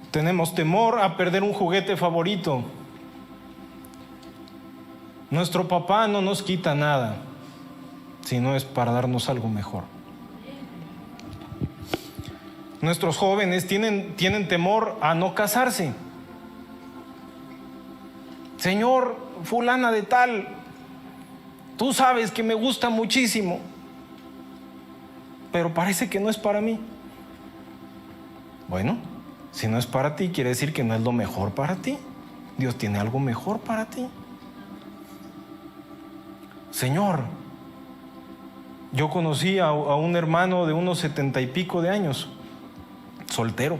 Tenemos temor a perder un juguete favorito. Nuestro papá no nos quita nada, sino es para darnos algo mejor. Nuestros jóvenes tienen temor a no casarse. Señor, fulana de tal, tú sabes que me gusta muchísimo, pero parece que no es para mí. Bueno, si no es para ti, quiere decir que no es lo mejor para ti. Dios tiene algo mejor para ti. Señor, yo conocí a un hermano de unos 70 y pico de años, soltero,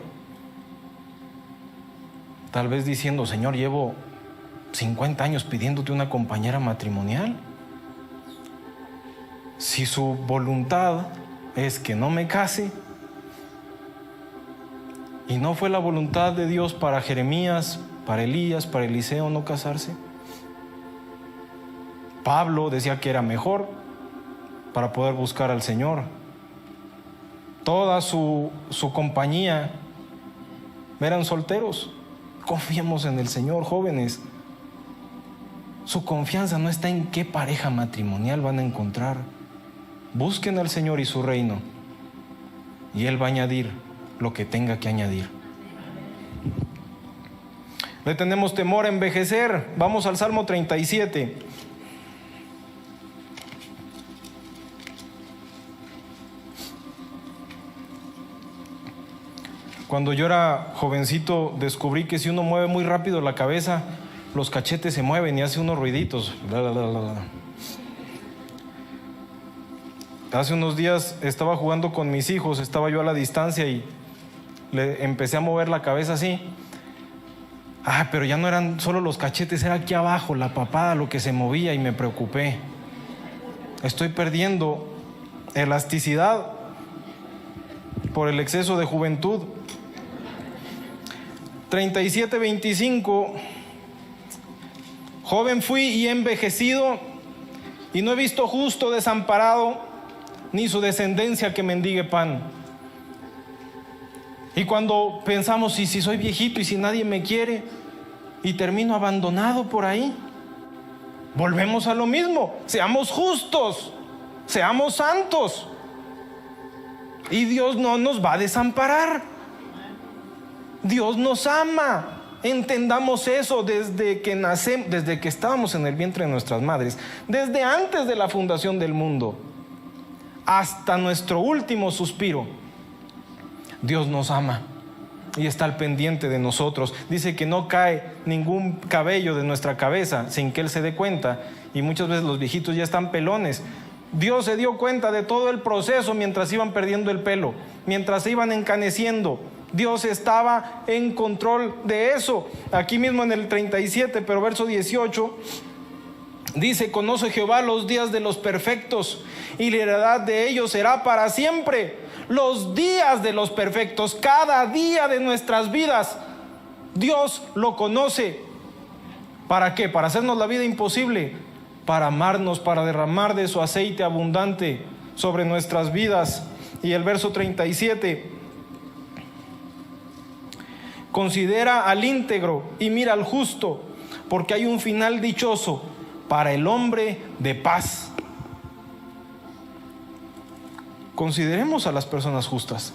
tal vez diciendo: Señor, llevo 50 años pidiéndote una compañera matrimonial. Si su voluntad es que no me case, y no fue la voluntad de Dios para Jeremías, para Elías, para Eliseo no casarse. Pablo decía que era mejor para poder buscar al Señor. Toda su compañía eran solteros. Confiemos en el Señor, jóvenes. Su confianza no está en qué pareja matrimonial van a encontrar. Busquen al Señor y su reino, y Él va a añadir lo que tenga que añadir. Le tenemos temor a envejecer. Vamos al Salmo 37. Cuando yo era jovencito descubrí que si uno mueve muy rápido la cabeza, los cachetes se mueven y hace unos ruiditos. Hace unos días estaba jugando con mis hijos, estaba yo a la distancia y le empecé a mover la cabeza así. Pero ya no eran solo los cachetes, era aquí abajo, la papada, lo que se movía, y me preocupé. Estoy perdiendo elasticidad por el exceso de juventud. 37:25. Joven fui y he envejecido, y no he visto justo desamparado, ni su descendencia que mendigue pan. Y cuando pensamos, y si soy viejito y si nadie me quiere, y termino abandonado por ahí, volvemos a lo mismo. Seamos justos, seamos santos, y Dios no nos va a desamparar. Dios nos ama. Entendamos eso desde que nacemos, desde que estábamos en el vientre de nuestras madres, desde antes de la fundación del mundo hasta nuestro último suspiro. Dios nos ama y está al pendiente de nosotros. Dice que no cae ningún cabello de nuestra cabeza sin que Él se dé cuenta, y muchas veces los viejitos ya están pelones. Dios se dio cuenta de todo el proceso mientras iban perdiendo el pelo, mientras se iban encaneciendo. Dios estaba en control de eso. Aquí mismo en el 37, pero verso 18, dice: conoce Jehová los días de los perfectos, y la heredad de ellos será para siempre. Los días de los perfectos, cada día de nuestras vidas, Dios lo conoce. ¿Para qué? Para hacernos la vida imposible, para amarnos, para derramar de su aceite abundante sobre nuestras vidas. Y el verso 37: considera al íntegro y mira al justo, porque hay un final dichoso para el hombre de paz. Consideremos a las personas justas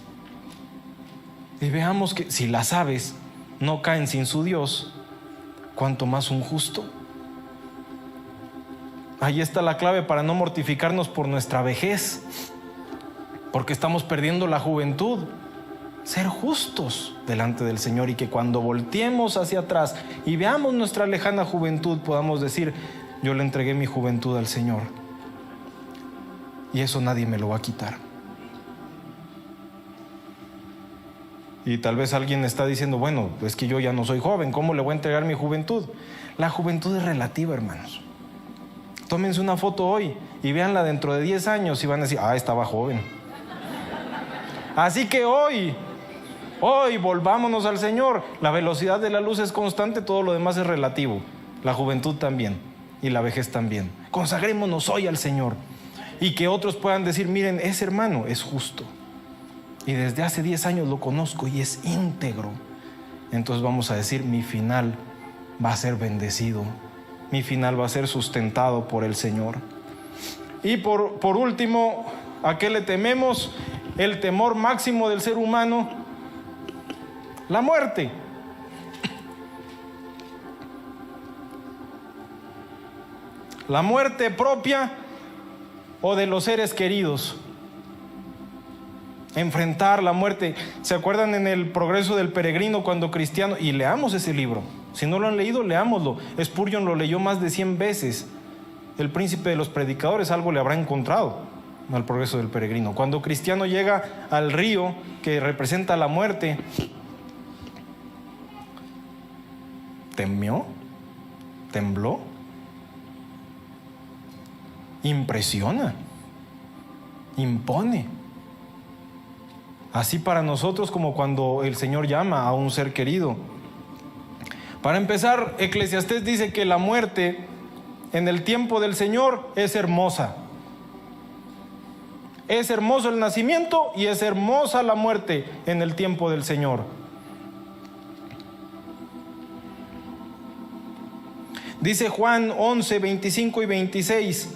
y veamos que si las aves no caen sin su Dios, cuanto más un justo. Ahí está la clave para no mortificarnos por nuestra vejez, porque estamos perdiendo la juventud. Ser justos delante del Señor, y que cuando volteemos hacia atrás y veamos nuestra lejana juventud, podamos decir: yo le entregué mi juventud al Señor, y eso nadie me lo va a quitar. Y tal vez alguien está diciendo: bueno, es que yo ya no soy joven, ¿cómo le voy a entregar mi juventud? La juventud es relativa, hermanos. Tómense una foto hoy y véanla dentro de 10 años y van a decir: estaba joven. Así que hoy volvámonos al Señor. La velocidad de la luz es constante, todo lo demás es relativo. La juventud también, y la vejez también. Consagrémonos hoy al Señor, y que otros puedan decir: miren, ese hermano es justo, y desde hace 10 años lo conozco y es íntegro. Entonces vamos a decir: mi final va a ser bendecido, mi final va a ser sustentado por el Señor. Y por último, ¿a qué le tememos? El temor máximo del ser humano: la muerte. La muerte propia o de los seres queridos. Enfrentar la muerte. ¿Se acuerdan en el Progreso del Peregrino, cuando Cristiano, y leamos ese libro, si no lo han leído, leámoslo, Spurgeon lo leyó más de 100 veces, el príncipe de los predicadores algo le habrá encontrado al progreso del peregrino. Cuando Cristiano llega al río que representa la muerte, temió, tembló, impresiona, impone. Así para nosotros como cuando el Señor llama a un ser querido. Para empezar, Eclesiastés dice que la muerte en el tiempo del Señor es hermosa. Es hermoso el nacimiento y es hermosa la muerte en el tiempo del Señor. Dice Juan 11, 25 y 26.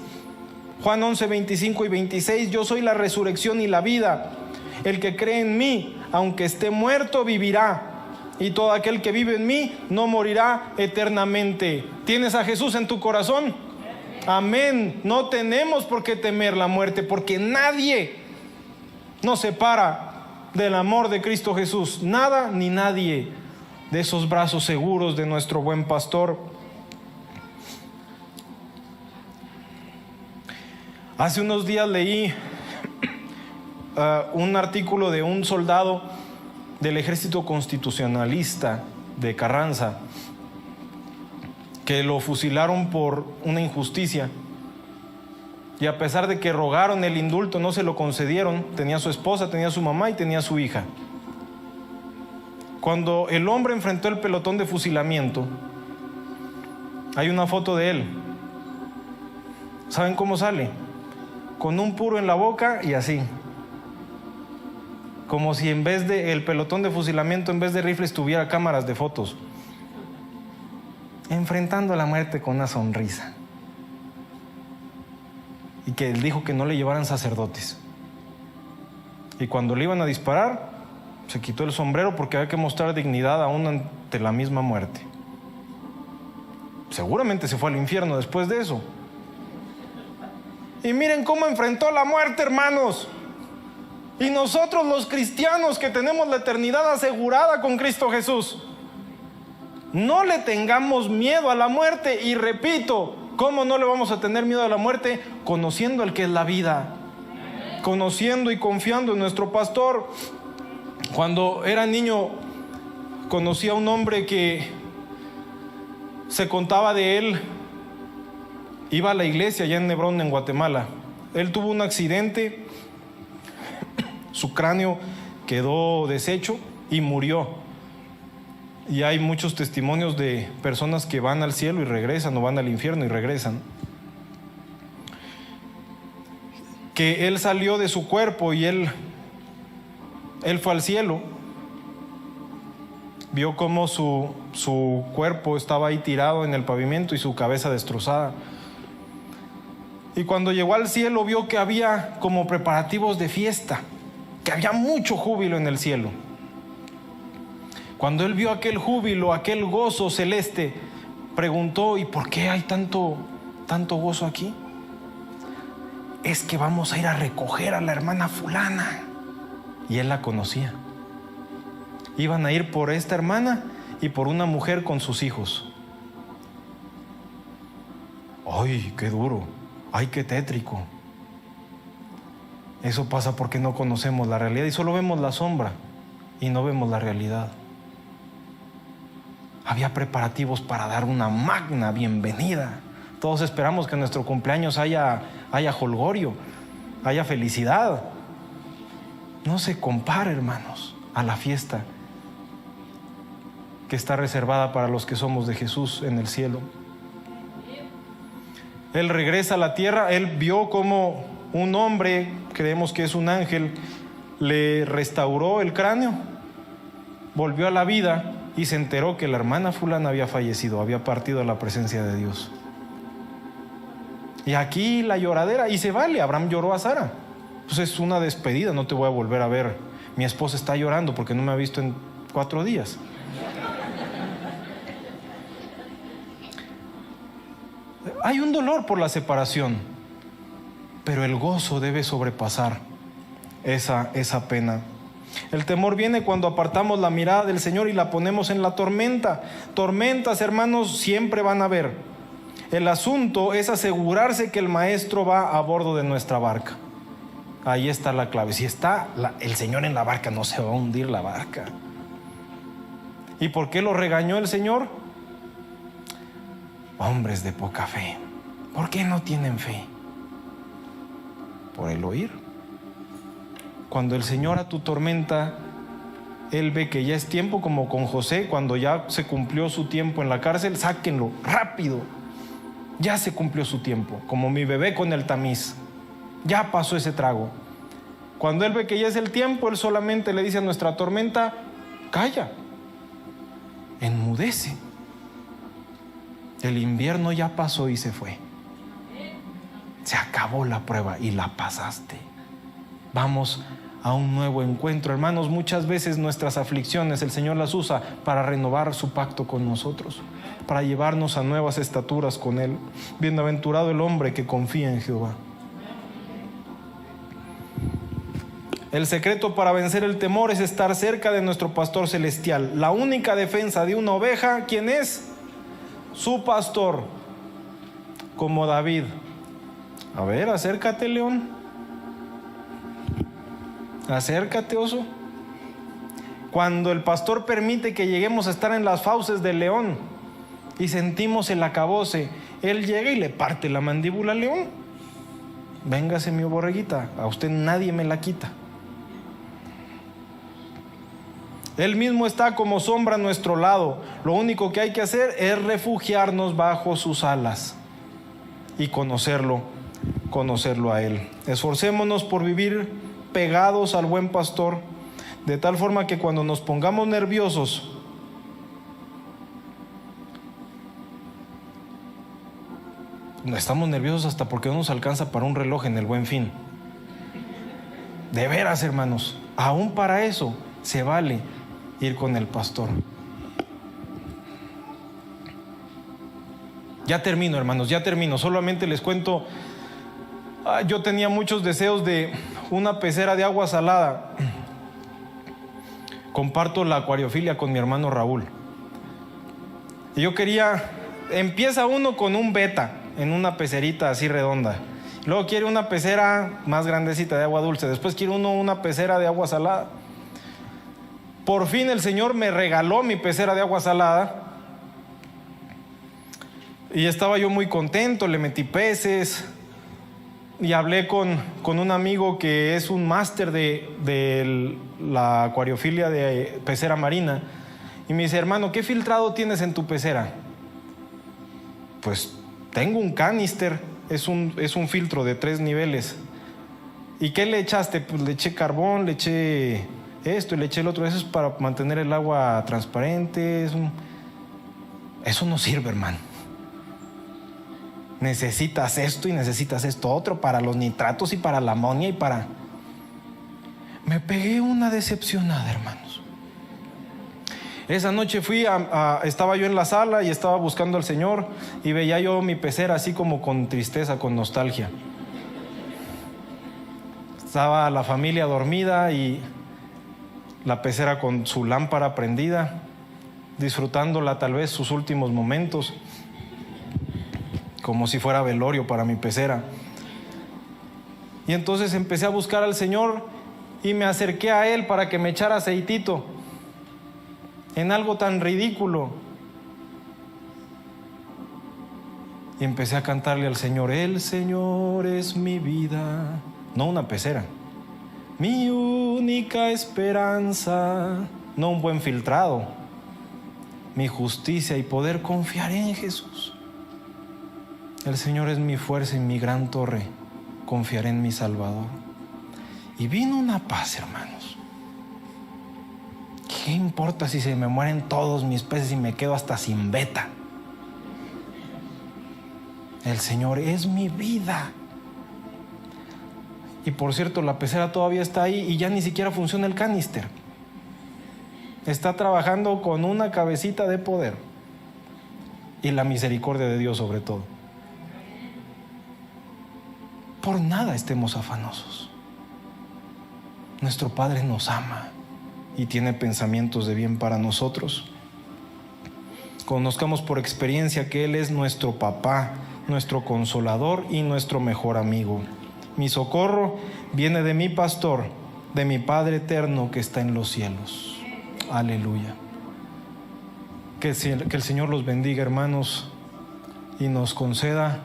Juan 11, 25 y 26. Yo soy la resurrección y la vida. El que cree en mí, aunque esté muerto, vivirá. Y todo aquel que vive en mí no morirá eternamente. ¿Tienes a Jesús en tu corazón? Amén. No tenemos por qué temer la muerte, porque nadie nos separa del amor de Cristo Jesús. Nada ni nadie de esos brazos seguros de nuestro buen pastor. Hace unos días leí un artículo de un soldado del ejército constitucionalista de Carranza, que lo fusilaron por una injusticia, y a pesar de que rogaron el indulto no se lo concedieron. Tenía su esposa, tenía su mamá y tenía su hija. Cuando el hombre enfrentó el pelotón de fusilamiento, hay una foto de él. ¿Saben cómo sale? Con un puro en la boca y así, como si en vez de el pelotón de fusilamiento, en vez de rifles, tuviera cámaras de fotos, enfrentando a la muerte con una sonrisa. Y que él dijo que no le llevaran sacerdotes. Y cuando le iban a disparar, se quitó el sombrero porque había que mostrar dignidad aún ante la misma muerte. Seguramente se fue al infierno después de eso. Y miren cómo enfrentó la muerte, hermanos. Y nosotros los cristianos que tenemos la eternidad asegurada con Cristo Jesús, no le tengamos miedo a la muerte. Y repito, ¿cómo no le vamos a tener miedo a la muerte? Conociendo el que es la vida, conociendo y confiando en nuestro pastor. Cuando era niño, conocí a un hombre que se contaba de él. Iba a la iglesia allá en Hebrón, en Guatemala. Él tuvo un accidente, su cráneo quedó deshecho y murió. Y hay muchos testimonios de personas que van al cielo y regresan, o van al infierno y regresan. Que él salió de su cuerpo y él fue al cielo. Vio cómo su cuerpo estaba ahí tirado en el pavimento y su cabeza destrozada. Y cuando llegó al cielo vio que había como preparativos de fiesta, que había mucho júbilo en el cielo. Cuando él vio aquel júbilo, aquel gozo celeste, preguntó: ¿y por qué hay tanto gozo aquí? Es que vamos a ir a recoger a la hermana fulana. Y él la conocía. Iban a ir por esta hermana y por una mujer con sus hijos. ¡Ay, qué duro! ¡Ay, qué tétrico! Eso pasa porque no conocemos la realidad y solo vemos la sombra y no vemos la realidad. Había preparativos para dar una magna bienvenida. Todos esperamos que en nuestro cumpleaños haya jolgorio, haya felicidad. No se compara, hermanos, a la fiesta que está reservada para los que somos de Jesús en el cielo. Él regresa a la tierra. Él vio como un hombre, creemos que es un ángel, le restauró el cráneo, volvió a la vida y se enteró que la hermana fulana había fallecido, había partido a la presencia de Dios. Y aquí la lloradera, y se vale. Abraham lloró a Sara. Pues es una despedida, no te voy a volver a ver. Mi esposa está llorando porque no me ha visto en 4 días. Hay un dolor por la separación, pero el gozo debe sobrepasar esa pena. El temor viene cuando apartamos la mirada del Señor y la ponemos en la tormenta. Tormentas, hermanos, siempre van a haber. El asunto es asegurarse que el maestro va a bordo de nuestra barca. Ahí está la clave. Si está el Señor en la barca, no se va a hundir la barca. ¿Y por qué lo regañó el Señor? Hombres de poca fe. ¿Por qué no tienen fe? Por el oír. Cuando el Señor a tu tormenta, Él ve que ya es tiempo, como con José, cuando ya se cumplió su tiempo en la cárcel, sáquenlo rápido. Ya se cumplió su tiempo, como mi bebé con el tamiz. Ya pasó ese trago. Cuando Él ve que ya es el tiempo, Él solamente le dice a nuestra tormenta: calla, enmudece. El invierno ya pasó y se fue. Se acabó la prueba y la pasaste. Vamos a un nuevo encuentro. Hermanos, muchas veces nuestras aflicciones el Señor las usa para renovar su pacto con nosotros, para llevarnos a nuevas estaturas con Él. Bienaventurado el hombre que confía en Jehová. El secreto para vencer el temor es estar cerca de nuestro pastor celestial. La única defensa de una oveja, ¿quién es? Su pastor. Como David. A ver, acércate, león. Acércate, oso. Cuando el pastor permite que lleguemos a estar en las fauces del león y sentimos el acabose, Él llega y le parte la mandíbula al león. Véngase, mi borreguita, a usted nadie me la quita. Él mismo está como sombra a nuestro lado. Lo único que hay que hacer es refugiarnos bajo sus alas y conocerlo a Él. Esforcémonos por vivir pegados al buen pastor, de tal forma que cuando nos pongamos nerviosos, no estamos nerviosos hasta porque no nos alcanza para un reloj en el Buen Fin. De veras, hermanos, aún para eso se vale ir con el pastor. Ya termino, hermanos, ya termino. Solamente les cuento, yo tenía muchos deseos de una pecera de agua salada. Comparto la acuariofilia con mi hermano Raúl. Y yo quería, empieza uno con un beta en una pecerita así redonda. Luego quiere una pecera más grandecita de agua dulce. Después quiere uno una pecera de agua salada. Por fin el Señor me regaló mi pecera de agua salada. Y estaba yo muy contento, le metí peces. Y hablé con un amigo que es un máster de la acuariofilia de pecera marina. Y me dice: hermano, ¿qué filtrado tienes en tu pecera? Pues tengo un canister, es un filtro de 3 niveles. ¿Y qué le echaste? Pues le eché carbón, le eché esto y le eché el otro. Eso es para mantener el agua transparente. Eso no sirve, hermano. Necesitas esto y necesitas esto otro para los nitratos y para la amonia y para... Me pegué una decepcionada, hermanos. Esa noche estaba yo en la sala y estaba buscando al Señor y veía yo mi pecera así como con tristeza, con nostalgia. Estaba la familia dormida y la pecera con su lámpara prendida, disfrutándola tal vez sus últimos momentos, como si fuera velorio para mi pecera. Y entonces empecé a buscar al Señor y me acerqué a Él para que me echara aceitito en algo tan ridículo. Y empecé a cantarle al Señor: el Señor es mi vida, no una pecera, mi única esperanza, no un buen filtrado, mi justicia y poder confiar en Jesús. El Señor es mi fuerza y mi gran torre, confiaré en mi Salvador. Y vino una paz, hermanos. ¿Qué importa si se me mueren todos mis peces y me quedo hasta sin beta? El Señor es mi vida. Y por cierto, la pecera todavía está ahí y ya ni siquiera funciona el canister. Está trabajando con una cabecita de poder y la misericordia de Dios sobre todo. Por nada estemos afanosos. Nuestro Padre nos ama y tiene pensamientos de bien para nosotros. Conozcamos por experiencia que Él es nuestro papá, nuestro consolador y nuestro mejor amigo. Mi socorro viene de mi pastor, de mi Padre eterno que está en los cielos. Aleluya. Que el Señor los bendiga, hermanos, y nos conceda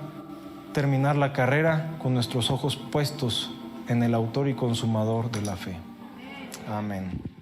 terminar la carrera con nuestros ojos puestos en el autor y consumador de la fe. Amén.